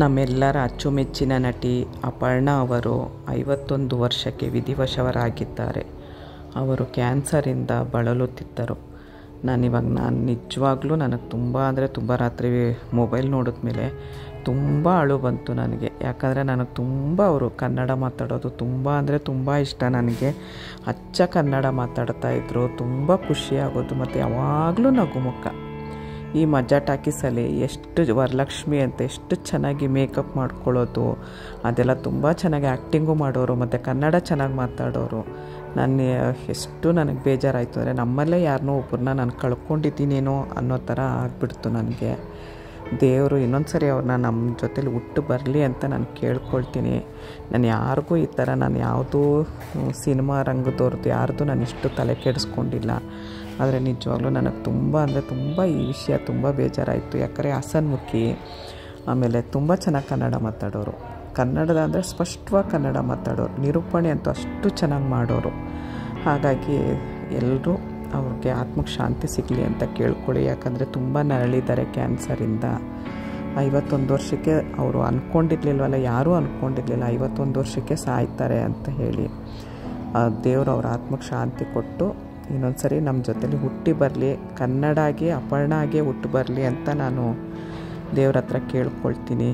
ನಮ್ಮೆಲ್ಲರ ಅಚ್ಚುಮೆಚ್ಚಿನ ನಟಿ ಅಪರ್ಣಾ ಅವರು 51 ವರ್ಷಕ್ಕೆ ವಿಧಿವಶರಾಗಿದ್ದಾರೆ. ಅವರು ಕ್ಯಾನ್ಸರಿಂದ ಬಳಲುತ್ತಿದ್ದರು. ನಾನು ನಿಜವಾಗ್ಲೂ ನನಗೆ ತುಂಬ ರಾತ್ರಿ ಮೊಬೈಲ್ ನೋಡಿದ್ಮೇಲೆ ತುಂಬ ಅಳು ಬಂತು ನನಗೆ. ಯಾಕಂದರೆ ನನಗೆ ತುಂಬ ಅವರು ಕನ್ನಡ ಮಾತಾಡೋದು ತುಂಬ ಇಷ್ಟ. ನನಗೆ ಅಚ್ಚ ಕನ್ನಡ ಮಾತಾಡ್ತಾಯಿದ್ರು. ತುಂಬ ಖುಷಿಯಾಗೋದು ಮತ್ತು ಯಾವಾಗಲೂ ನಗುಮುಖ. ಈ ಮಜಾ ಟಾಕೀಸಲ್ಲಿ ಎಷ್ಟು ವರಲಕ್ಷ್ಮಿ ಅಂತ ಎಷ್ಟು ಚೆನ್ನಾಗಿ ಮೇಕಪ್ ಮಾಡ್ಕೊಳ್ಳೋದು, ಅದೆಲ್ಲ ತುಂಬ ಚೆನ್ನಾಗಿ ಆ್ಯಕ್ಟಿಂಗು ಮಾಡೋರು ಮತ್ತು ಕನ್ನಡ ಚೆನ್ನಾಗಿ ಮಾತಾಡೋರು. ಎಷ್ಟು ನನಗೆ ಬೇಜಾರಾಯಿತು ಅಂದರೆ ನಮ್ಮಲ್ಲೇ ಯಾರನ್ನೋ ಒಬ್ಬರನ್ನ ನಾನು ಕಳ್ಕೊಂಡಿದ್ದೀನೇನೋ ಅನ್ನೋ ಥರ ಆಗಿಬಿಡ್ತು ನನಗೆ. ದೇವರು ಇನ್ನೊಂದು ಸರಿ ಅವ್ರನ್ನ ನಮ್ಮ ಜೊತೇಲಿ ಹುಟ್ಟು ಬರಲಿ ಅಂತ ನಾನು ಕೇಳ್ಕೊಳ್ತೀನಿ. ನಾನು ಯಾರಿಗೂ ಈ ಥರ ನಾನು ಯಾವುದೂ ಸಿನಿಮಾ ರಂಗದವ್ರದ್ದು ಯಾರ್ದು ನಾನು ಇಷ್ಟು ತಲೆ ಕೆಡಿಸ್ಕೊಂಡಿಲ್ಲ. ಆದರೆ ನಿಜವಾಗ್ಲೂ ನನಗೆ ತುಂಬ ಈ ವಿಷಯ ತುಂಬ ಬೇಜಾರಾಯಿತು. ಯಾಕಂದರೆ ಹಸನ್ಮುಖಿ, ಆಮೇಲೆ ತುಂಬ ಚೆನ್ನಾಗಿ ಕನ್ನಡ ಮಾತಾಡೋರು, ಕನ್ನಡದ ಅಂದರೆ ಸ್ಪಷ್ಟವಾಗಿ ಕನ್ನಡ ಮಾತಾಡೋರು, ನಿರೂಪಣೆ ಅಂತೂ ಅಷ್ಟು ಚೆನ್ನಾಗಿ ಮಾಡೋರು. ಹಾಗಾಗಿ ಎಲ್ಲರೂ ಅವ್ರಿಗೆ ಆತ್ಮಕ್ಕೆ ಶಾಂತಿ ಸಿಗಲಿ ಅಂತ ಕೇಳ್ಕೊಳ್ಳಿ. ಯಾಕಂದರೆ ತುಂಬ ನರಳಿದ್ದಾರೆ ಕ್ಯಾನ್ಸರಿಂದ. 51 ವರ್ಷಕ್ಕೆ ಅವರು ಅಂದ್ಕೊಂಡಿರ್ಲಿಲ್ವಲ್ಲ, ಯಾರೂ ಅಂದ್ಕೊಂಡಿರಲಿಲ್ಲ 51 ವರ್ಷಕ್ಕೆ ಸಾಯ್ತಾರೆ ಅಂತ ಹೇಳಿ. ದೇವರು ಅವ್ರ ಆತ್ಮಕ್ಕೆ ಶಾಂತಿ ಕೊಟ್ಟು ಇನ್ನೊಂದು ಸರಿ ನಮ್ಮ ಜೊತೇಲಿ ಹುಟ್ಟಿ ಬರಲಿ, ಕನ್ನಡ ಆಗಿ ಅಪರ್ಣಾ ಆಗೇ ಹುಟ್ಟು ಬರಲಿ ಅಂತ ನಾನು ದೇವ್ರ ಹತ್ರ ಕೇಳ್ಕೊಳ್ತೀನಿ.